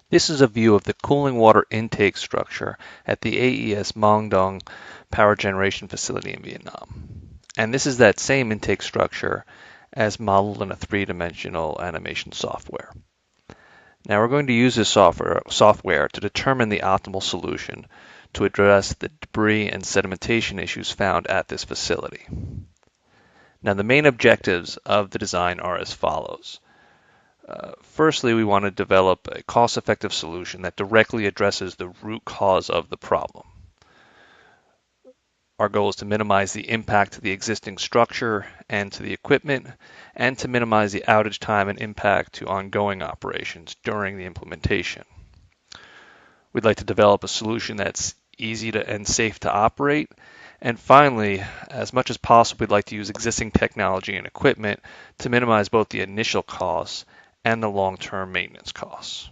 This is a view of the cooling water intake structure at the AES Mong power generation facility in Vietnam. And this is that same intake structure as modeled in a three-dimensional animation software. Now we're going to use this software to determine the optimal solution to address the debris and sedimentation issues found at this facility. Now the main objectives of the design are as follows. Firstly, we want to develop a cost-effective solution that directly addresses the root cause of the problem. Our goal is to minimize the impact to the existing structure and to the equipment, and to minimize the outage time and impact to ongoing operations during the implementation. We'd like to develop a solution that's easy and safe to operate. And finally, as much as possible, we'd like to use existing technology and equipment to minimize both the initial costs and the long-term maintenance costs.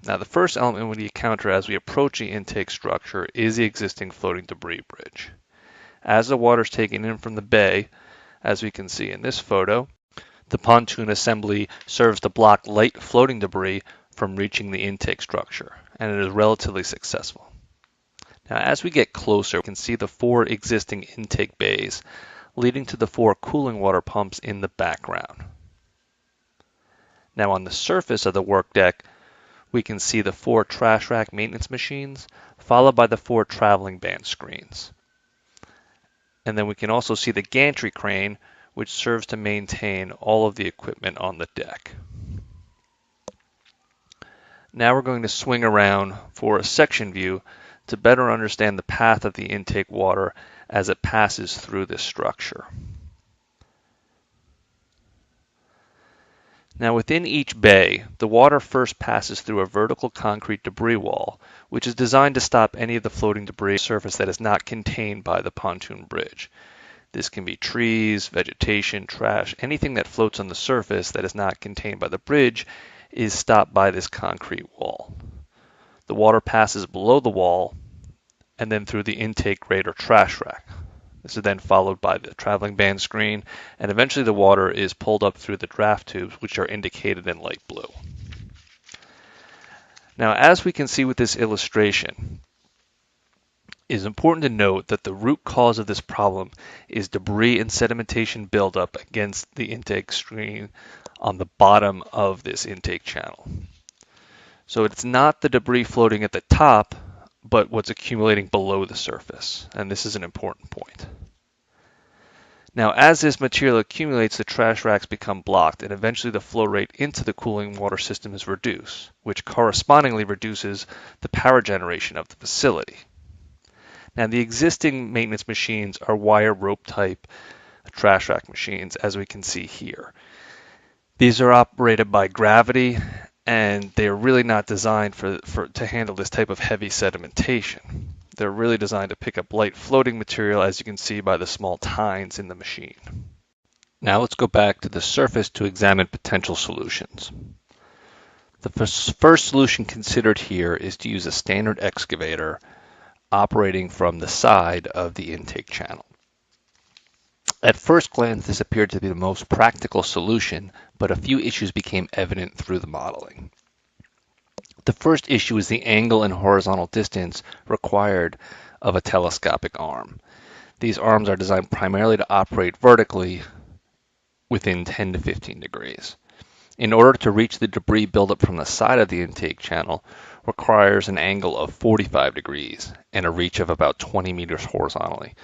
Now, the first element we encounter as we approach the intake structure is the existing floating debris bridge. As the water is taken in from the bay, as we can see in this photo, the pontoon assembly serves to block light floating debris from reaching the intake structure, and it is relatively successful. Now, as we get closer, we can see the 4 existing intake bays leading to the 4 cooling water pumps in the background. Now, on the surface of the work deck, we can see the 4 trash rack maintenance machines, followed by the 4 traveling band screens. And then we can also see the gantry crane, which serves to maintain all of the equipment on the deck. Now we're going to swing around for a section view to better understand the path of the intake water as it passes through this structure. Now within each bay, the water first passes through a vertical concrete debris wall, which is designed to stop any of the floating debris surface that is not contained by the pontoon bridge. This can be trees, vegetation, trash, anything that floats on the surface that is not contained by the bridge is stopped by this concrete wall. The water passes below the wall and then through the intake grate or trash rack. This is then followed by the traveling band screen, and eventually the water is pulled up through the draft tubes, which are indicated in light blue. Now, as we can see with this illustration, it is important to note that the root cause of this problem is debris and sedimentation buildup against the intake screen on the bottom of this intake channel. So it's not the debris floating at the top, but what's accumulating below the surface, and this is an important point. Now, as this material accumulates, the trash racks become blocked, and eventually the flow rate into the cooling water system is reduced, which correspondingly reduces the power generation of the facility. Now, the existing maintenance machines are wire rope type trash rack machines, as we can see here. These are operated by gravity, and they are really not designed to handle this type of heavy sedimentation. They're really designed to pick up light floating material, as you can see by the small tines in the machine. Now let's go back to the surface to examine potential solutions. The first solution considered here is to use a standard excavator operating from the side of the intake channel. At first glance, this appeared to be the most practical solution, but a few issues became evident through the modeling. The first issue is the angle and horizontal distance required of a telescopic arm. These arms are designed primarily to operate vertically within 10 to 15 degrees. In order to reach the debris buildup from the side of the intake channel requires an angle of 45 degrees and a reach of about 20 meters horizontally.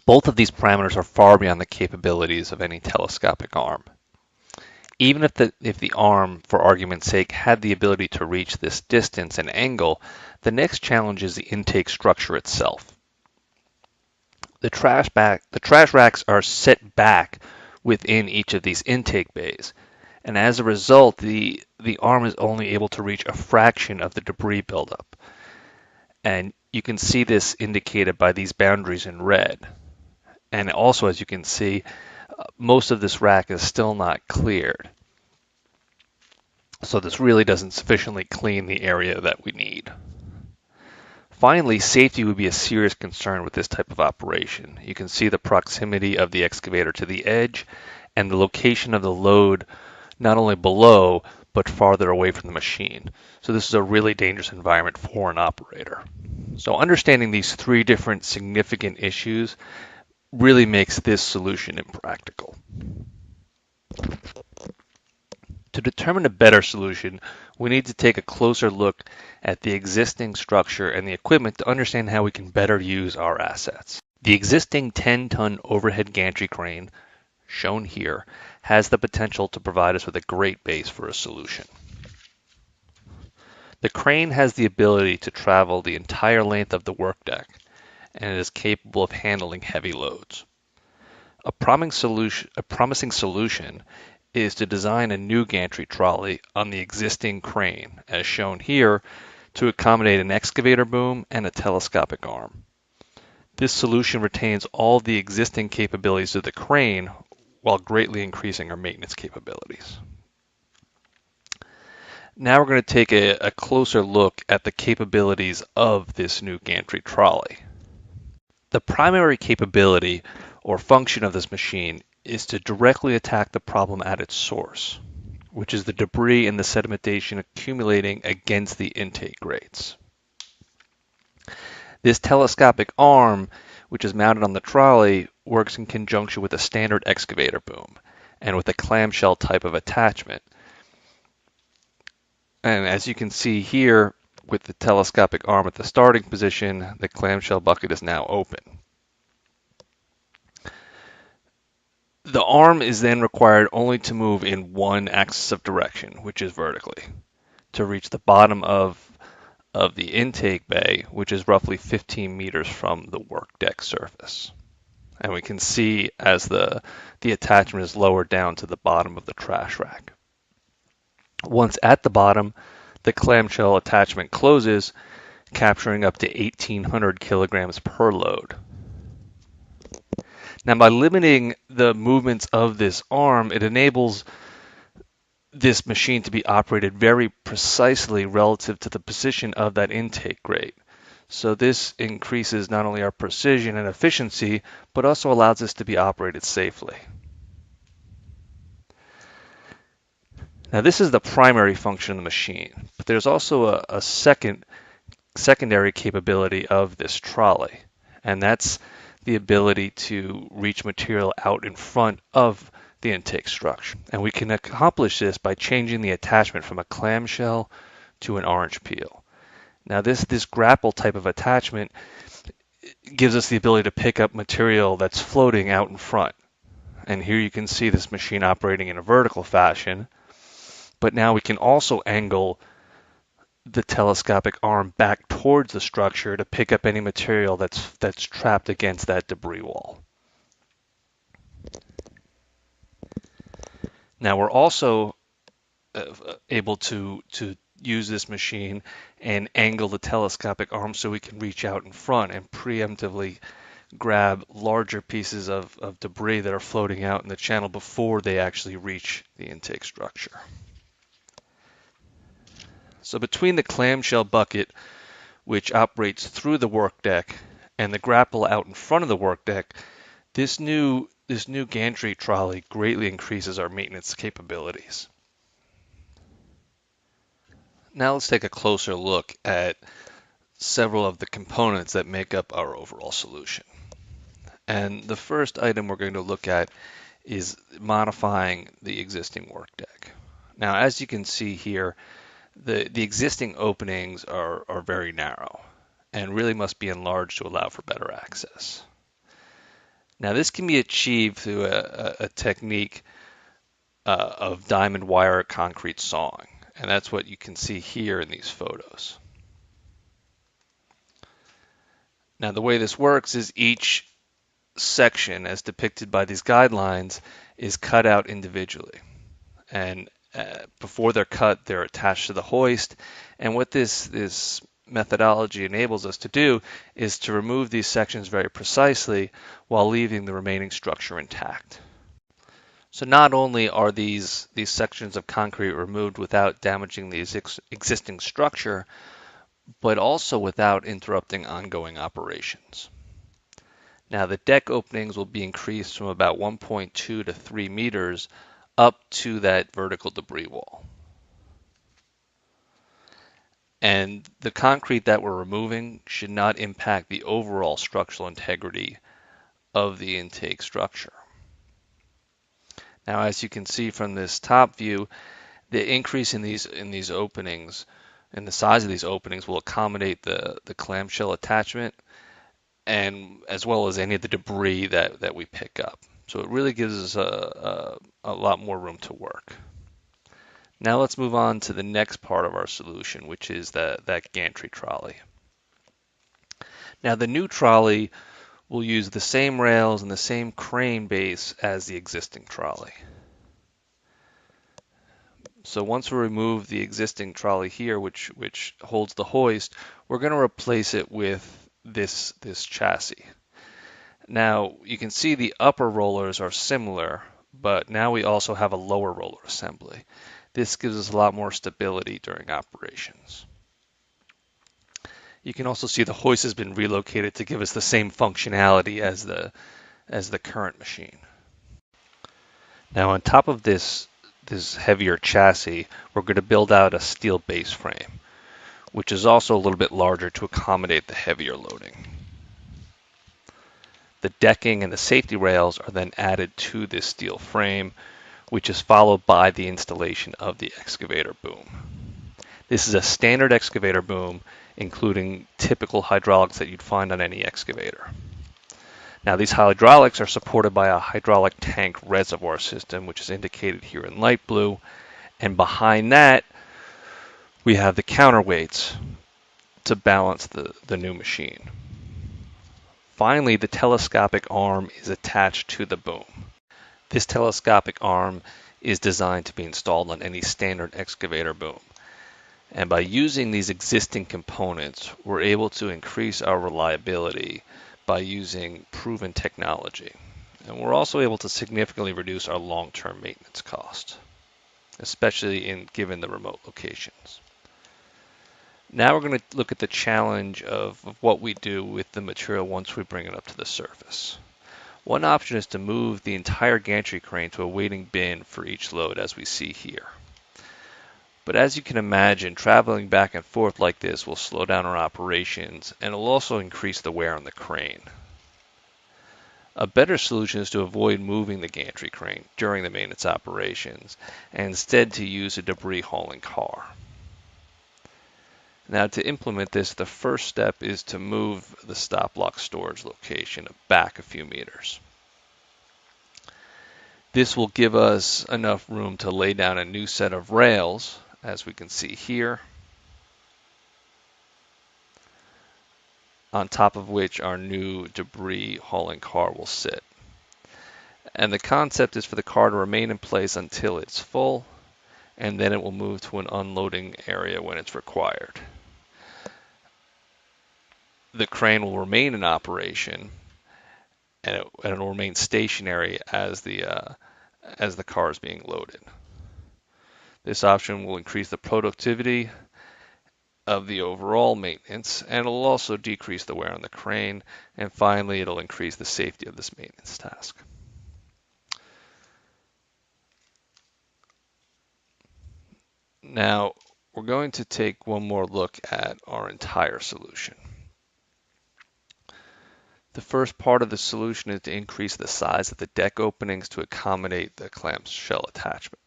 Both of these parameters are far beyond the capabilities of any telescopic arm. Even if the arm, for argument's sake, had the ability to reach this distance and angle, the next challenge is the intake structure itself. The trash racks are set back within each of these intake bays, and as a result, the arm is only able to reach a fraction of the debris buildup. And you can see this indicated by these boundaries in red. And also, as you can see, most of this rack is still not cleared. So this really doesn't sufficiently clean the area that we need. Finally, safety would be a serious concern with this type of operation. You can see the proximity of the excavator to the edge and the location of the load not only below, but farther away from the machine. So this is a really dangerous environment for an operator. So understanding these three different significant issues really makes this solution impractical. To determine a better solution, we need to take a closer look at the existing structure and the equipment to understand how we can better use our assets. The existing 10-ton overhead gantry crane, shown here, has the potential to provide us with a great base for a solution. The crane has the ability to travel the entire length of the workdeck, and it is capable of handling heavy loads. A promising solution is to design a new gantry trolley on the existing crane, as shown here, to accommodate an excavator boom and a telescopic arm. This solution retains all the existing capabilities of the crane while greatly increasing our maintenance capabilities. Now we're going to take a closer look at the capabilities of this new gantry trolley. The primary capability or function of this machine is to directly attack the problem at its source, which is the debris and the sedimentation accumulating against the intake grates. This telescopic arm, which is mounted on the trolley, works in conjunction with a standard excavator boom and with a clamshell type of attachment. And as you can see here, with the telescopic arm at the starting position, the clamshell bucket is now open. The arm is then required only to move in one axis of direction, which is vertically, to reach the bottom of the intake bay, which is roughly 15 meters from the work deck surface. And we can see as the attachment is lowered down to the bottom of the trash rack. Once at the bottom, the clamshell attachment closes, capturing up to 1,800 kilograms per load. Now, by limiting the movements of this arm, it enables this machine to be operated very precisely relative to the position of that intake grate. So this increases not only our precision and efficiency, but also allows us to be operated safely. Now, this is the primary function of the machine, but there's also a secondary capability of this trolley, and that's the ability to reach material out in front of the intake structure. And we can accomplish this by changing the attachment from a clamshell to an orange peel. Now, this grapple type of attachment gives us the ability to pick up material that's floating out in front. And here you can see this machine operating in a vertical fashion, but now we can also angle the telescopic arm back towards the structure to pick up any material that's trapped against that debris wall. Now we're also able to use this machine and angle the telescopic arm so we can reach out in front and preemptively grab larger pieces of debris that are floating out in the channel before they actually reach the intake structure. So between the clamshell bucket, which operates through the work deck, and the grapple out in front of the work deck, this new gantry trolley greatly increases our maintenance capabilities. Now let's take a closer look at several of the components that make up our overall solution. And the first item we're going to look at is modifying the existing work deck. Now, as you can see here, the existing openings are very narrow and really must be enlarged to allow for better access. Now, this can be achieved through a technique of diamond wire concrete sawing, and that's what you can see here in these photos. Now, the way this works is each section, as depicted by these guidelines, is cut out individually, and before they're cut, they're attached to the hoist. And what this methodology enables us to do is to remove these sections very precisely while leaving the remaining structure intact. So not only are these sections of concrete removed without damaging the existing structure, but also without interrupting ongoing operations. Now, the deck openings will be increased from about 1.2 to 3 meters up to that vertical debris wall. And the concrete that we're removing should not impact the overall structural integrity of the intake structure. Now, as you can see from this top view, the increase in these openings and the size of these openings will accommodate the clamshell attachment and as well as any of the debris that we pick up. So it really gives us a lot more room to work. Now let's move on to the next part of our solution, which is that gantry trolley. Now the new trolley will use the same rails and the same crane base as the existing trolley. So once we remove the existing trolley here, which holds the hoist, we're going to replace it with this chassis. Now you can see the upper rollers are similar, but now we also have a lower roller assembly. This gives us a lot more stability during operations. You can also see the hoist has been relocated to give us the same functionality as the current machine. Now on top of this heavier chassis, we're going to build out a steel base frame, which is also a little bit larger to accommodate the heavier loading. The decking and the safety rails are then added to this steel frame, which is followed by the installation of the excavator boom. This is a standard excavator boom, including typical hydraulics that you'd find on any excavator. Now these hydraulics are supported by a hydraulic tank reservoir system, which is indicated here in light blue, and behind that we have the counterweights to balance the new machine. Finally, the telescopic arm is attached to the boom. This telescopic arm is designed to be installed on any standard excavator boom. And by using these existing components, we're able to increase our reliability by using proven technology. And we're also able to significantly reduce our long-term maintenance cost, especially given the remote locations. Now we're going to look at the challenge of what we do with the material once we bring it up to the surface. One option is to move the entire gantry crane to a waiting bin for each load, as we see here. But as you can imagine, traveling back and forth like this will slow down our operations, and it will also increase the wear on the crane. A better solution is to avoid moving the gantry crane during the maintenance operations, and instead to use a debris hauling car. Now to implement this, the first step is to move the stop block storage location back a few meters. This will give us enough room to lay down a new set of rails, as we can see here, on top of which our new debris hauling car will sit. And the concept is for the car to remain in place until it's full, and then it will move to an unloading area when it's required. The crane will remain in operation, and it will remain stationary as the car is being loaded. This option will increase the productivity of the overall maintenance, and it'll also decrease the wear on the crane, and finally it'll increase the safety of this maintenance task. Now we're going to take one more look at our entire solution. The first part of the solution is to increase the size of the deck openings to accommodate the clamshell attachment.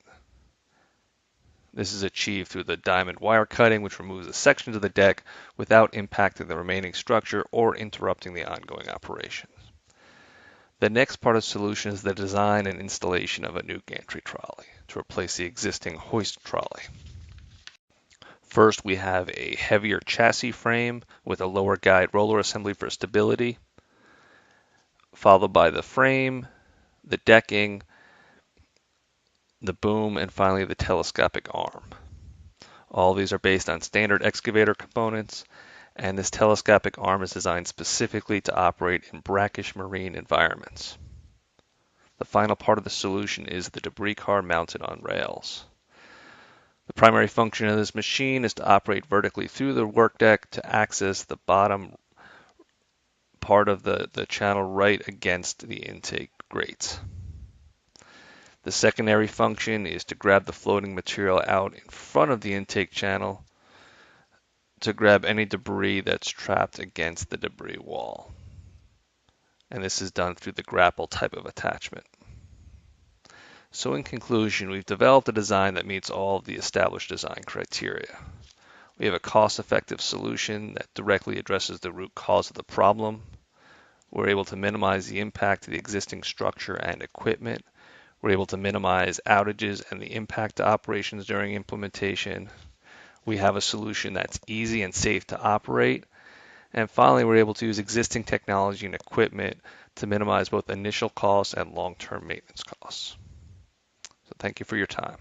This is achieved through the diamond wire cutting, which removes the sections of the deck without impacting the remaining structure or interrupting the ongoing operations. The next part of the solution is the design and installation of a new gantry trolley to replace the existing hoist trolley. First, we have a heavier chassis frame with a lower guide roller assembly for stability, followed by the frame, the decking, the boom, and finally the telescopic arm. All of these are based on standard excavator components, and this telescopic arm is designed specifically to operate in brackish marine environments. The final part of the solution is the debris car mounted on rails. The primary function of this machine is to operate vertically through the work deck to access the bottom part of the channel right against the intake grates. The secondary function is to grab the floating material out in front of the intake channel to grab any debris that's trapped against the debris wall. And this is done through the grapple type of attachment. So in conclusion, we've developed a design that meets all of the established design criteria. We have a cost-effective solution that directly addresses the root cause of the problem. We're able to minimize the impact of the existing structure and equipment. We're able to minimize outages and the impact to operations during implementation. We have a solution that's easy and safe to operate. And finally, we're able to use existing technology and equipment to minimize both initial costs and long-term maintenance costs. So thank you for your time.